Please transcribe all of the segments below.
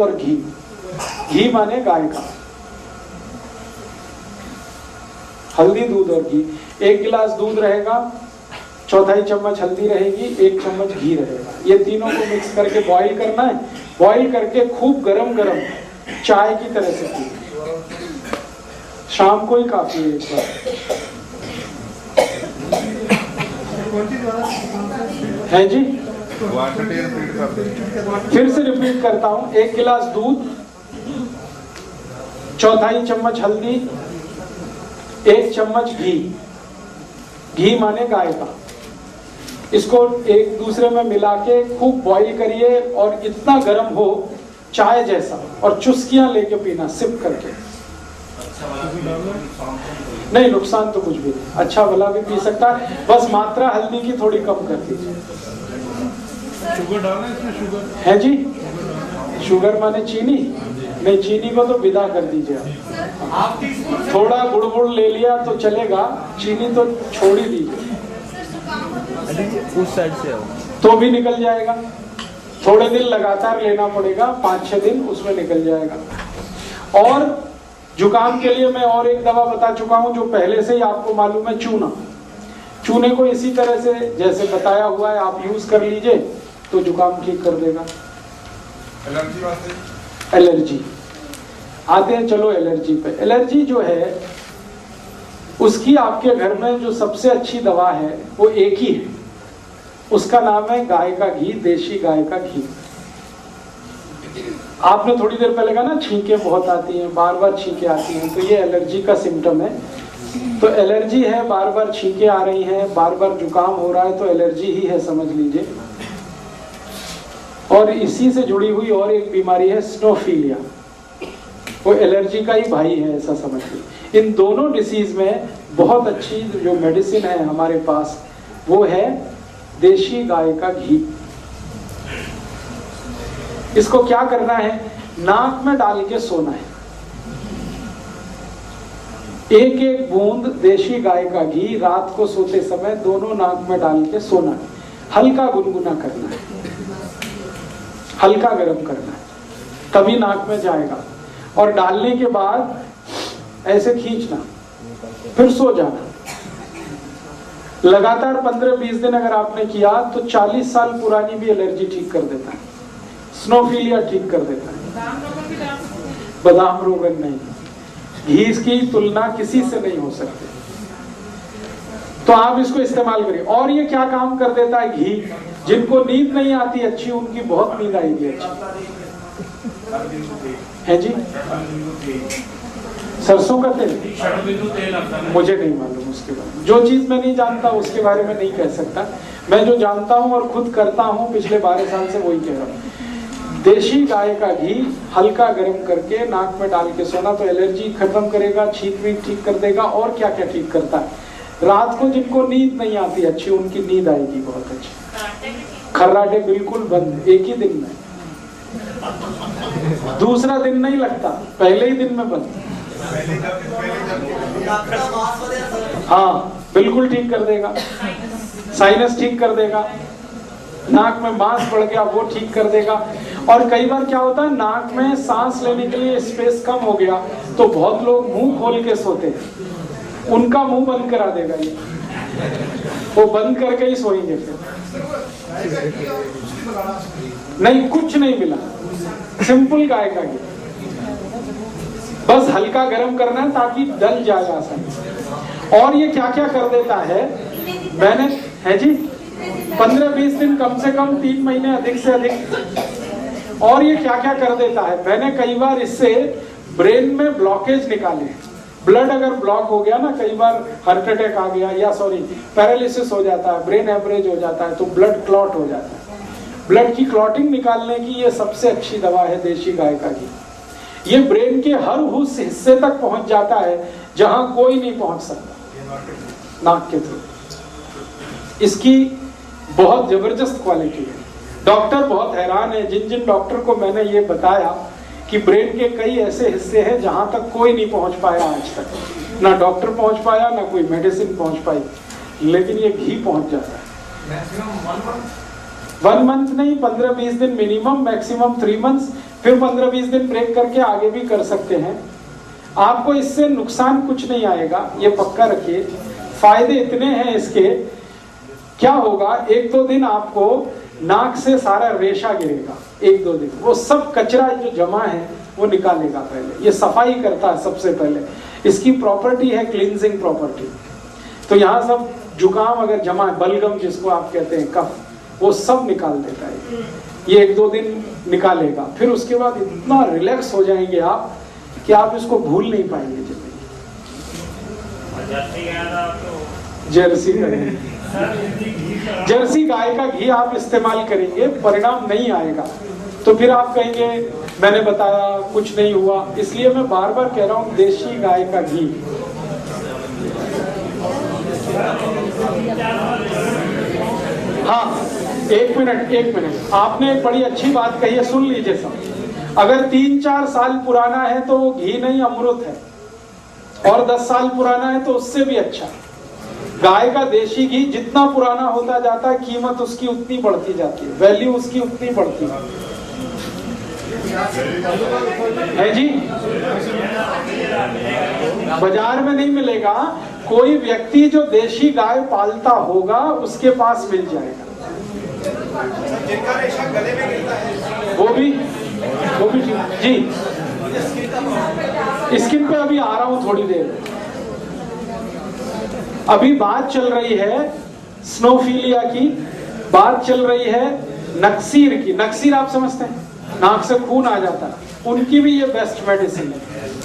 और घी, घी माने गाय का, हल्दी दूध और घी। 1 गिलास दूध रहेगा, 1/4 चम्मच हल्दी रहेगी, 1 चम्मच घी रहेगा। ये तीनों को मिक्स करके बॉईल करना है। बॉईल करके खूब गरम गरम चाय की तरह से पी, शाम को ही काफी है। एक बार है जी, फिर से रिपीट करता हूं। 1 गिलास दूध, 1/4 चम्मच हल्दी, 1 चम्मच घी, घी माने गाय का। इसको एक दूसरे में मिला के खूब बॉईल करिए और इतना गर्म हो चाय जैसा, और चुस्कियां लेके पीना, सिप करके। नहीं, नुकसान तो कुछ भी नहीं, अच्छा भला भी पी सकता है, बस मात्रा हल्दी की थोड़ी कम कर दीजिए। शुगर डालना है इसमें? शुगर है जी, शुगर माने चीनी? नहीं, चीनी को तो विदा कर दीजिए आप। थोड़ा गुड़ गुड़ ले लिया तो चलेगा, चीनी तो छोड़ ही दीजिए। उस साइड से तो भी निकल जाएगा। थोड़े दिन लगातार लेना पड़ेगा, 5-6 दिन उसमें निकल जाएगा। और जुकाम के लिए मैं और एक दवा बता चुका हूं जो पहले से ही आपको मालूम है, चूना। चूने को इसी तरह से जैसे बताया हुआ है आप यूज कर लीजिए तो जुकाम ठीक कर देगा। एलर्जी आते हैं, चलो एलर्जी पे। एलर्जी जो है उसकी आपके घर में जो सबसे अच्छी दवा है वो एक ही है, उसका नाम है गाय का घी, देशी गाय का घी। आपने थोड़ी देर पहले कहा ना छींके बहुत आती हैं, बार बार छींके आती हैं, तो ये एलर्जी का सिम्टम है। तो एलर्जी है, बार बार छींके आ रही हैं, बार बार जुकाम हो रहा है, तो एलर्जी ही है, समझ लीजिए। और इसी से जुड़ी हुई और एक बीमारी है स्नोफीलिया, वो एलर्जी का ही भाई है, ऐसा समझ लीजिए। इन दोनों डिसीज में बहुत अच्छी जो मेडिसिन है हमारे पास वो है देशी गाय का घी। इसको क्या करना है, नाक में डाल के सोना है। 1-1 बूंद देशी गाय का घी रात को सोते समय दोनों नाक में डाल के सोना है। हल्का गुनगुना करना है, हल्का गर्म करना है, तभी नाक में जाएगा। और डालने के बाद ऐसे खींचना, फिर सो जाना। लगातार 15-20 दिन अगर आपने किया तो 40 साल पुरानी भी एलर्जी ठीक कर देता है, स्नोफीलिया ठीक कर देता है। बादाम रोगन नहीं, घी की तुलना किसी से नहीं हो सकती। तो आप इसको इस्तेमाल करिए। और ये क्या काम कर देता है घी, जिनको नींद नहीं आती अच्छी, उनकी बहुत नींद आएगी अच्छी। है जी, सरसों का तेल मुझे नहीं मालूम उसके बारे में, जो चीज मैं नहीं जानता उसके बारे में नहीं कह सकता। मैं जो जानता हूं और खुद करता हूं पिछले 12 साल से वही कह रहा हूं। देशी गाय का घी हल्का गर्म करके नाक में डाल के सोना तो एलर्जी खत्म करेगा, छींक वीक ठीक कर देगा। और क्या क्या ठीक करता है, रात को जिनको नींद नहीं आती अच्छी, उनकी नींद आएगी बहुत अच्छी। खर्राटे बिल्कुल बंद, एक ही दिन में, दूसरा दिन नहीं लगता, पहले ही दिन में बंद। हाँ, बिल्कुल ठीक कर देगा। साइनस ठीक कर देगा, नाक में मांस बढ़ गया वो ठीक कर देगा। और कई बार क्या होता है, नाक में सांस लेने के लिए स्पेस कम हो गया तो बहुत लोग मुंह खोल के सोते हैं, उनका मुंह बंद करा देगा ये, वो बंद करके ही सोएंगे। फिर नहीं, कुछ नहीं मिला, सिंपल गाय का घी, बस हल्का गर्म करना है ताकि डल जाए आसानी से। और ये क्या क्या कर देता है, मैंने है जी 15-20 दिन, कम से कम 3 महीने, अधिक से अधिक। और ये क्या क्या कर देता है, मैंने कई बार इससे ब्रेन में ब्लॉकेज निकाले। ब्लड अगर ब्लॉक हो गया ना, कई बार हार्ट अटैक आ गया या पैरालिसिस हो जाता है, ब्रेन हेमरेज हो जाता है, तो ब्लड क्लॉट हो जाता है। ब्लड की क्लॉटिंग निकालने की ये सबसे अच्छी दवा है देशी गाय का घी। ये ब्रेन के हर उस हिस्से तक पहुंच जाता है जहां कोई नहीं पहुंच सकता, नाक के थ्रू। इसकी बहुत जबरदस्त क्वालिटी है। डॉक्टर बहुत हैरान है, जिन जिन डॉक्टर को मैंने ये बताया कि ब्रेन के कई ऐसे हिस्से हैं जहां तक कोई नहीं पहुंच पाया आज तक, ना डॉक्टर पहुंच पाया ना कोई मेडिसिन पहुंच पाई, लेकिन ये घी पहुंच जाता है। 1 मंथ नहीं, 15-20 दिन मिनिमम, मैक्सिमम 3 मंथ्स, फिर 15-20 दिन ब्रेक करके आगे भी कर सकते हैं। आपको इससे नुकसान कुछ नहीं आएगा, ये पक्का रखिए। फायदे इतने हैं इसके, क्या होगा 1-2 दिन आपको नाक से सारा रेशा गिरेगा, 1-2 दिन वो सब कचरा जो जमा है वो निकालेगा। पहले ये सफाई करता है, सबसे पहले इसकी प्रॉपर्टी है क्लींजिंग प्रॉपर्टी। तो यहाँ सब जुकाम अगर जमा है, बलगम जिसको आप कहते हैं, कफ, वो सब निकाल देता है। ये 1-2 दिन निकालेगा, फिर उसके बाद इतना रिलैक्स हो जाएंगे आप कि आप इसको भूल नहीं पाएंगे जिंदगी। जर्सी जर्सी गाय का घी आप इस्तेमाल करेंगे, परिणाम नहीं आएगा तो फिर आप कहेंगे मैंने बताया कुछ नहीं हुआ। इसलिए मैं बार बार कह रहा हूं देशी गाय का घी। हाँ, एक मिनट, आपने एक बड़ी अच्छी बात कही है, सुन लीजिए सब। अगर 3-4 साल पुराना है तो वो घी नहीं अमृत है, और 10 साल पुराना है तो उससे भी अच्छा। गाय का देशी घी जितना पुराना होता जाता है, कीमत उसकी उतनी बढ़ती जाती है, वैल्यू उसकी उतनी बढ़ती है जी। बाजार में नहीं मिलेगा, कोई व्यक्ति जो देशी गाय पालता होगा उसके पास मिल जाएगा। जिनका रेशा गले में गिरता है वो भी जी। स्किन पे अभी आ रहा हूं थोड़ी देर। अभी बात चल रही है स्नोफिलिया की, बात चल रही है नक्सीर की। नक्सीर आप समझते हैं, नाक से खून आ जाता है, उनकी भी ये बेस्ट मेडिसिन है,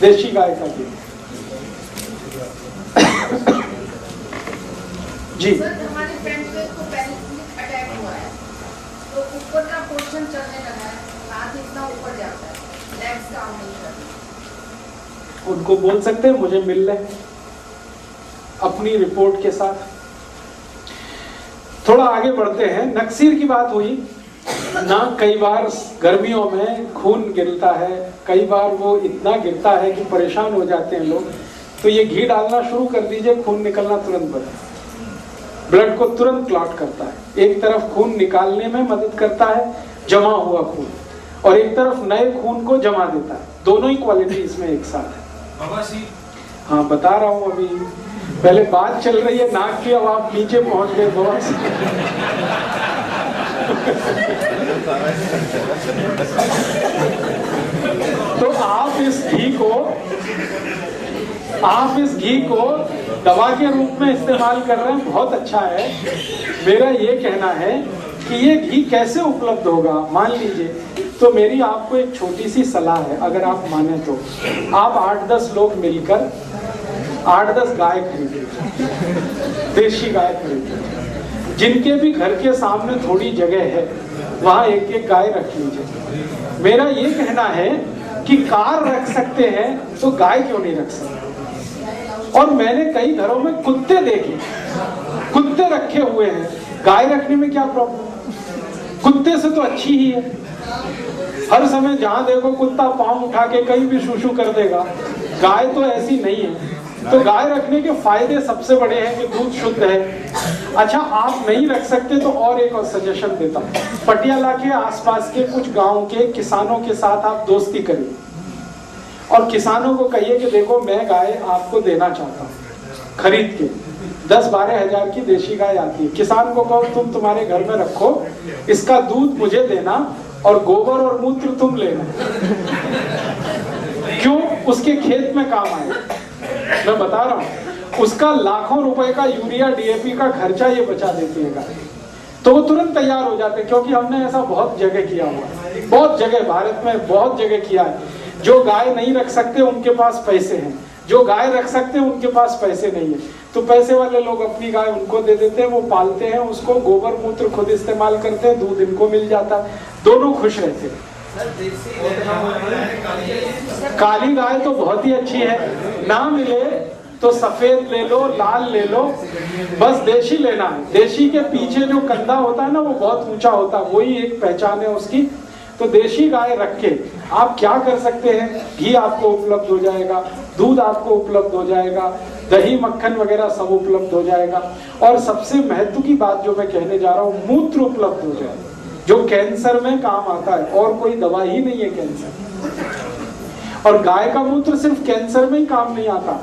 देशी गाय का घी। जी सर, हमारे फ्रेंड पे को पैरालिसिस अटैक हुआ है, तो ऊपर का पोर्शन चलने लगा है, हाथ इतना ऊपर जाता है, लेग्स काम नहीं करते। उनको बोल सकते हैं मुझे मिल ले अपनी रिपोर्ट के साथ। थोड़ा आगे बढ़ते हैं। नक्सीर की बात हुई ना, कई बार गर्मियों में खून गिरता है, कई बार वो इतना गिरता है कि परेशान हो जाते हैं लोग। तो ये घी डालना शुरू कर दीजिए, खून निकलना तुरंत बंद, ब्लड को तुरंत क्लॉट करता है। एक तरफ खून निकालने में मदद करता है, जमा हुआ खून, और एक तरफ नए खून को जमा देता है। दोनों ही क्वालिटी इसमें एक साथ है। हाँ, बता रहा हूँ। अभी पहले बात चल रही है नाक की, अब आप नीचे पहुंच गए बहुत। तो आप इस घी को दवा के रूप में इस्तेमाल कर रहे हैं, बहुत अच्छा है। मेरा ये कहना है कि ये घी कैसे उपलब्ध होगा, मान लीजिए। तो मेरी आपको एक छोटी सी सलाह है, अगर आप माने तो आप 8-10 लोग मिलकर 8-10 गाय खरीदिए, देशी गाय खरीदिए। जिनके भी घर के सामने थोड़ी जगह है वहां एक गाय रख लीजिए। मेरा ये कहना है कि कार रख सकते हैं तो गाय क्यों नहीं रख सकते। और मैंने कई घरों में कुत्ते देखे, कुत्ते रखे हुए हैं, गाय रखने में क्या प्रॉब्लम, कुत्ते से तो अच्छी ही है। हर समय जहां देखो कुत्ता पांव उठा के कहीं भी शूशू कर देगा, गाय तो ऐसी नहीं है। तो गाय रखने के फायदे सबसे बड़े हैं कि दूध शुद्ध है। अच्छा, आप नहीं रख सकते तो और एक और सजेशन देता हूं, पटियाला के आसपास के कुछ गांव के किसानों के साथ आप दोस्ती करिए और किसानों को कहिए कि देखो मैं गाय आपको देना चाहता हूँ खरीद के, 10-12 हजार की देशी गाय आती है। किसान को कहो तुम तुम्हारे घर में रखो, इसका दूध मुझे देना और गोबर और मूत्र तुम लेना। क्यों? उसके खेत में काम आए। मैं बता रहा हूं, उसका लाखों रुपए का यूरिया डीएपी का खर्चा ये बचा देती है गाय। तो वो तुरंत तैयार हो जाते हैं, क्योंकि हमने ऐसा बहुत जगह किया हुआ है, बहुत जगह भारत में बहुत जगह किया है। जो गाय नहीं रख सकते उनके पास पैसे हैं, जो गाय रख सकते हैं उनके पास पैसे नहीं है। तो पैसे वाले लोग अपनी गाय उनको दे देते हैं, वो पालते हैं उसको, गोबर मूत्र खुद इस्तेमाल करते हैं, दूध इनको मिल जाता है, दोनों खुश रहते हैं। काली गाय तो बहुत ही अच्छी है, ना मिले तो सफेद ले लो, लाल ले लो, बस देशी लेना है। देशी के पीछे जो कंधा होता है ना, वो बहुत ऊंचा होता है, वही एक पहचान है उसकी। तो देशी गाय रख के आप क्या कर सकते हैं, घी आपको उपलब्ध हो जाएगा, दूध आपको उपलब्ध हो जाएगा, दही मक्खन वगैरह सब उपलब्ध हो जाएगा। और सबसे महत्व की बात जो मैं कहने जा रहा हूँ, मूत्र उपलब्ध हो जाएगा। जो कैंसर में काम आता है, और कोई दवा ही नहीं है कैंसर। और गाय का मूत्र सिर्फ कैंसर में ही काम नहीं आता,